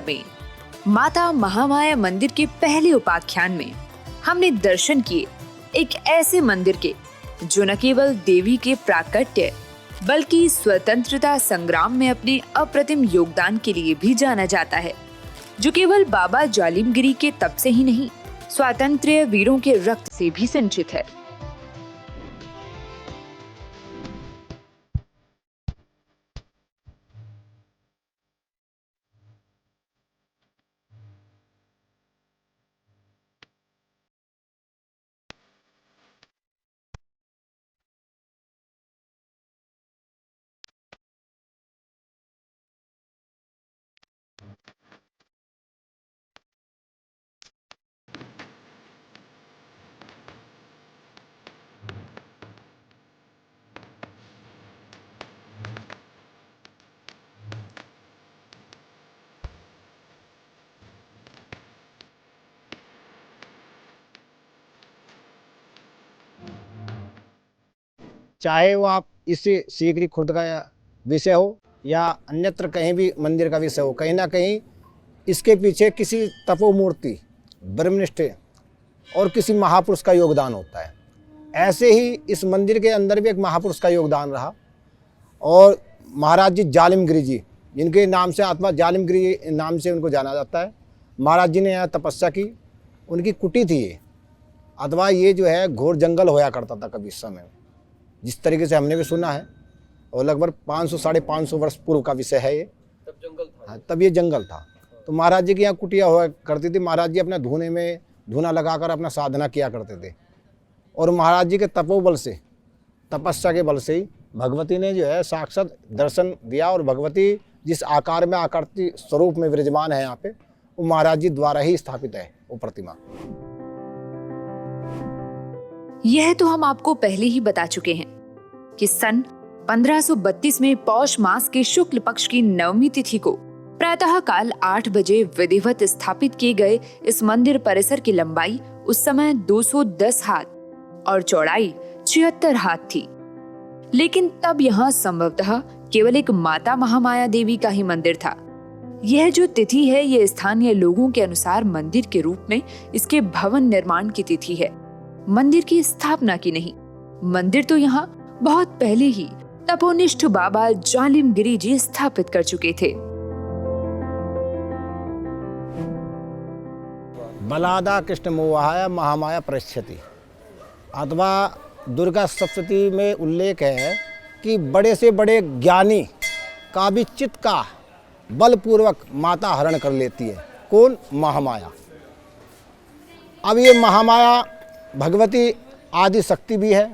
परिसर में माता महामाया मंदिर के पहले उपाख्यान में हमने दर्शन किए एक ऐसे मंदिर के जो न केवल देवी के प्राकट्य बल्कि स्वतंत्रता संग्राम में अपने अप्रतिम योगदान के लिए भी जाना जाता है, जो केवल बाबा जालिमगिरी के तप से ही नहीं, स्वातंत्र्य वीरों के रक्त से भी संचित है। चाहे वो आप इसी सीकरी खुर्द का विषय हो या अन्यत्र कहीं भी मंदिर का विषय हो, कहीं ना कहीं इसके पीछे किसी तपोमूर्ति, ब्रह्मनिष्ठ और किसी महापुरुष का योगदान होता है। ऐसे ही इस मंदिर के अंदर भी एक महापुरुष का योगदान रहा और महाराज जी जालिमगिरी जी, जिनके नाम से आत्मा जालिमगिरी नाम से उनको जाना जाता है। महाराज जी ने यहाँ तपस्या की, उनकी कुटी थी ये, अथवा ये जो है घोर जंगल होया करता था कभी इस समय, जिस तरीके से हमने भी सुना है, और लगभग 500 साढ़े 500 वर्ष पूर्व का विषय है ये। तब जंगल था। हाँ, तब ये जंगल था। तो महाराज जी की यहाँ कुटिया हुआ करती थी। महाराज जी अपने धूने में धूना लगाकर अपना साधना किया करते थे, और महाराज जी के तपोबल से, तपस्या के बल से ही भगवती ने जो है साक्षात दर्शन दिया, और भगवती जिस आकार में आकृति स्वरूप में विराजमान है यहाँ पे, वो महाराज जी द्वारा ही स्थापित है वो प्रतिमा। यह तो हम आपको पहले ही बता चुके हैं कि सन 1532 में पौष मास के शुक्ल पक्ष की नवमी तिथि को प्रातः काल 8 बजे विधिवत स्थापित किए गए इस मंदिर परिसर की लंबाई उस समय 210 हाथ और चौड़ाई 76 हाथ थी। लेकिन तब यहाँ संभवतः केवल एक माता महामाया देवी का ही मंदिर था। यह जो तिथि है, यह स्थानीय लोगों के अनुसार मंदिर के रूप में इसके भवन निर्माण की तिथि है, मंदिर की स्थापना की नहीं। मंदिर तो यहाँ बहुत पहले ही तपोनिष्ठ बाबा जालिमगिरी जी स्थापित कर चुके थे। बलादा कृष्ण मोहाय महामाया प्रश्यति, अथवा दुर्गा सप्तशती में उल्लेख है कि बड़े से बड़े ज्ञानी का भी चित्त का बलपूर्वक माता हरण कर लेती है। कौन? महामाया। अब ये महामाया भगवती आदि शक्ति भी है।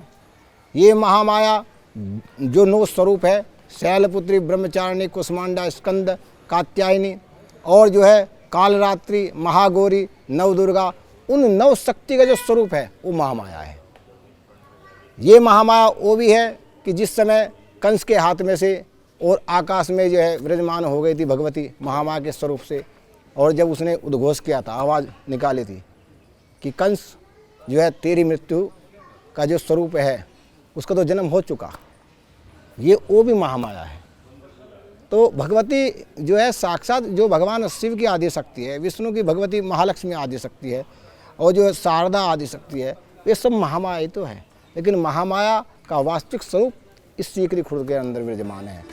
ये महामाया जो 9 स्वरूप है, शैलपुत्री, ब्रह्मचारिणी, कुष्मांडा, स्कंद, कात्यायनी और जो है कालरात्रि, महागौरी, नवदुर्गा, उन 9 शक्ति का जो स्वरूप है वो महामाया है। ये महामाया वो भी है कि जिस समय कंस के हाथ में से और आकाश में जो है विराजमान हो गई थी भगवती महामाया के स्वरूप से, और जब उसने उद्घोष किया था, आवाज़ निकाली थी कि कंस जो है तेरी मृत्यु का जो स्वरूप है उसका तो जन्म हो चुका, ये वो भी महामाया है। तो भगवती जो है साक्षात जो भगवान शिव की आदि शक्ति है, विष्णु की भगवती महालक्ष्मी आदि शक्ति है, और जो शारदा आदि शक्ति है, ये सब महामाया ही तो है। लेकिन महामाया का वास्तविक स्वरूप इस सीकरी खुर्द के अंदर विराजमान है।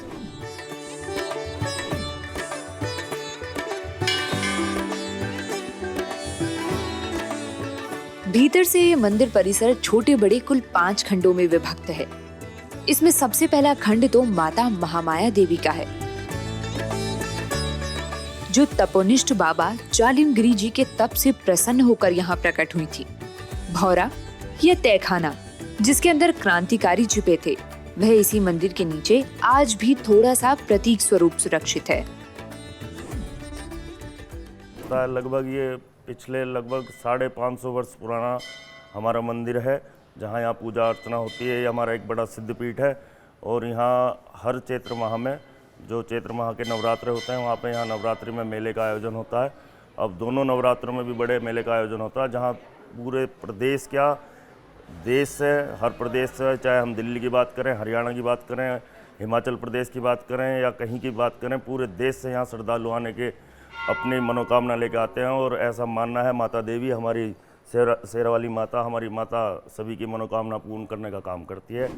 भीतर से ये मंदिर परिसर छोटे बड़े कुल 5 खंडों में विभक्त है। इसमें सबसे पहला खंड तो माता महामाया देवी का है, जो तपोनिष्ठ बाबा जालिमगिरी जी के तप से प्रसन्न होकर यहाँ प्रकट हुई थी। भौरा या तहखाना, जिसके अंदर क्रांतिकारी छिपे थे, वह इसी मंदिर के नीचे आज भी थोड़ा सा प्रतीक स्वरूप सुरक्षित है। लगभग ये पिछले लगभग 550 वर्ष पुराना हमारा मंदिर है, जहाँ यहाँ पूजा अर्चना होती है। ये हमारा एक बड़ा सिद्धपीठ है, और यहाँ हर चैत्र माह में, जो चैत्र माह के नवरात्र होते हैं, वहाँ पे यहाँ नवरात्रि में मेले का आयोजन होता है। अब दोनों नवरात्रों में भी बड़े मेले का आयोजन होता है, जहाँ पूरे प्रदेश, क्या देश से, हर प्रदेश से, चाहे हम दिल्ली की बात करें, हरियाणा की बात करें, हिमाचल प्रदेश की बात करें या कहीं की बात करें, पूरे देश से यहाँ श्रद्धालु आने के अपनी मनोकामना लेकर आते हैं। और ऐसा मानना है माता देवी हमारी शेरा वाली माता, हमारी माता सभी की मनोकामना पूर्ण करने का काम करती है।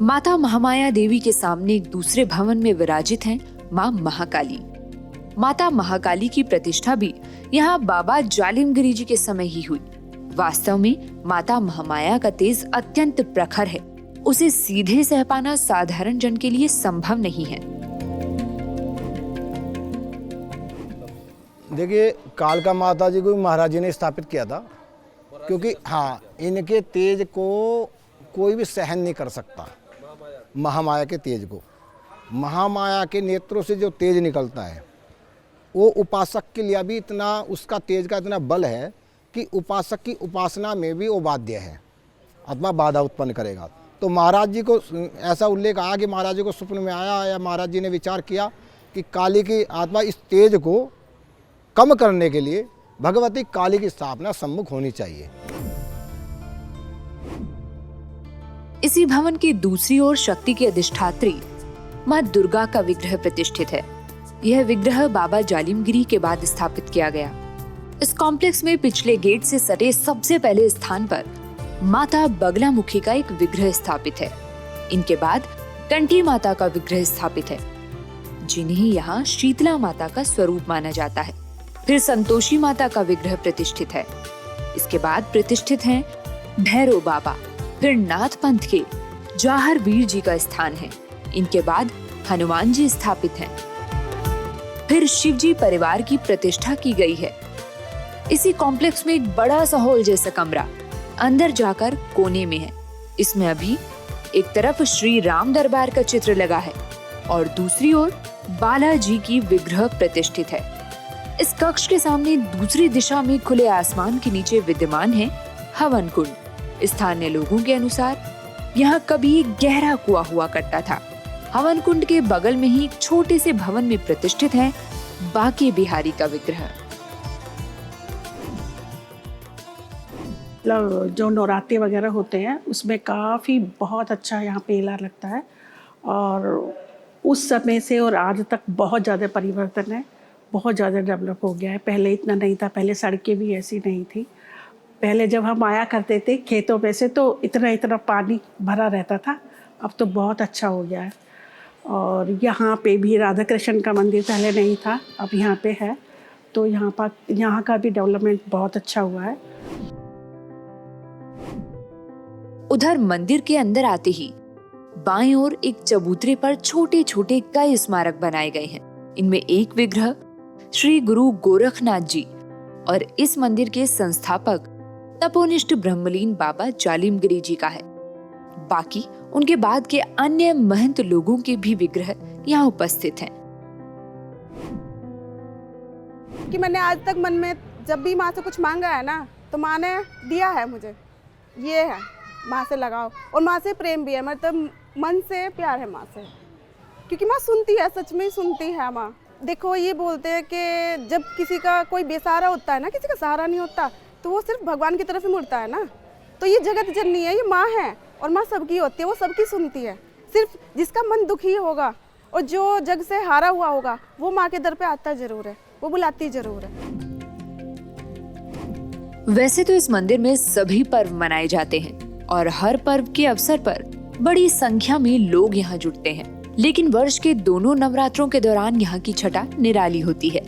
माता महामाया देवी के सामने एक दूसरे भवन में विराजित हैं मां महाकाली। माता महाकाली की प्रतिष्ठा भी यहाँ बाबा जालिमगिरी जी के समय ही हुई। वास्तव में माता महामाया का तेज अत्यंत प्रखर है, उसे सीधे सह पाना साधारण जन के लिए संभव नहीं है। देखिए, कालका माता जी को महाराज जी ने स्थापित किया था, क्योंकि हाँ, इनके तेज को कोई भी सहन नहीं कर सकता। महामाया के तेज को, महामाया के नेत्रों से जो तेज निकलता है वो उपासक के लिए भी इतना, उसका तेज का इतना बल है कि उपासक की उपासना में भी वो बाध्य है अथवा बाधा उत्पन्न करेगा। तो महाराज जी को ऐसा उल्लेख आया कि महाराज जी को स्वप्न में आया या महाराज जी ने विचार किया कि काली की आत्मा इस तेज को कम करने के लिए भगवती काली की स्थापना सम्मुख होनी चाहिए। इसी भवन की दूसरी ओर शक्ति की अधिष्ठात्री मां दुर्गा का विग्रह प्रतिष्ठित है। यह विग्रह बाबा जालिमगिरी के बाद स्थापित किया गया। इस कॉम्प्लेक्स में पिछले गेट से सटे सबसे पहले स्थान पर माता बगलामुखी का एक विग्रह स्थापित है। इनके बाद कंठी माता का विग्रह स्थापित है, जिन्हें यहाँ शीतला माता का स्वरूप माना जाता है। फिर संतोषी माता का विग्रह प्रतिष्ठित है। इसके बाद प्रतिष्ठित हैं भैरव बाबा। फिर नाथ पंथ के जाहर वीर जी का स्थान है। इनके बाद हनुमान जी स्थापित हैं। फिर शिव जी परिवार की प्रतिष्ठा की गई है। इसी कॉम्प्लेक्स में एक बड़ा सा हॉल जैसा कमरा अंदर जाकर कोने में है। इसमें अभी एक तरफ श्री राम दरबार का चित्र लगा है और दूसरी ओर बालाजी की विग्रह प्रतिष्ठित है। इस कक्ष के सामने दूसरी दिशा में खुले आसमान के नीचे विद्यमान है हवन कुंड। स्थानीय लोगों के अनुसार यहाँ कभी एक गहरा कुआं हुआ करता था। हवन कुंड के बगल में ही एक छोटे से भवन में प्रतिष्ठित है बांके बिहारी का विग्रह। मतलब जो नवरात्रि वगैरह होते हैं उसमें काफ़ी बहुत अच्छा यहाँ पे मेला लगता है। और उस समय से और आज तक बहुत ज़्यादा परिवर्तन है, बहुत ज़्यादा डेवलप हो गया है। पहले इतना नहीं था, पहले सड़कें भी ऐसी नहीं थी। पहले जब हम आया करते थे खेतों में से तो इतना इतना पानी भरा रहता था, अब तो बहुत अच्छा हो गया है। और यहाँ पे भी राधा कृष्ण का मंदिर पहले नहीं था, अब यहाँ पे है, तो यहाँ का भी डेवलपमेंट बहुत अच्छा हुआ है। उधर मंदिर के अंदर आते ही बाएं ओर एक चबूतरे पर छोटे छोटे कई स्मारक बनाए गए हैं। इनमें एक विग्रह श्री गुरु गोरखनाथ जी और इस मंदिर के संस्थापक तपोनिष्ठ ब्रह्मलीन बाबा जालिमगिरी जी का है। बाकी उनके बाद के अन्य महंत लोगों के भी विग्रह यहाँ उपस्थित हैं। कि मैंने आज तक मन में जब भी माँ से कुछ मांगा है ना, तो माँ ने दिया है मुझे। ये है, माँ से लगाओ और माँ से प्रेम भी है, मतलब मन से प्यार है माँ से, क्योंकि माँ सुनती है, सच में सुनती है माँ। देखो, ये बोलते हैं कि जब किसी का कोई बेसहारा होता है ना, किसी का सहारा नहीं होता, तो वो सिर्फ भगवान की तरफ ही मुड़ता है ना। तो ये जगत जननी है, ये माँ है और माँ सबकी होती है, वो सबकी सुनती है। सिर्फ जिसका मन दुखी होगा और जो जग से हारा हुआ होगा वो माँ के दर पे आता जरूर है, वो बुलाती जरूर है। वैसे तो इस मंदिर में सभी पर्व मनाए जाते हैं और हर पर्व के अवसर पर बड़ी संख्या में लोग यहाँ जुटते हैं, लेकिन वर्ष के दोनों नवरात्रों के दौरान यहाँ की छटा निराली होती है।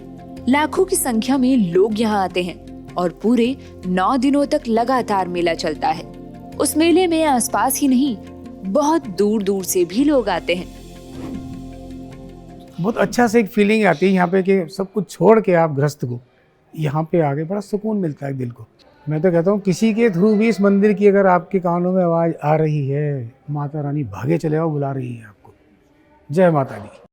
लाखों की संख्या में लोग यहाँ आते हैं और पूरे 9 दिनों तक लगातार मेला चलता है। उस मेले में आसपास ही नहीं, बहुत दूर दूर से भी लोग आते हैं। बहुत अच्छा से एक फीलिंग आती है यहाँ पे कि सब कुछ छोड़ के आप गृहस्थ को यहाँ पे आके बड़ा सुकून मिलता है दिल को। मैं तो कहता हूँ किसी के थ्रू भी इस मंदिर की अगर आपके कानों में आवाज़ आ रही है, माता रानी भागे चले आओ, बुला रही है आपको। जय माता दी।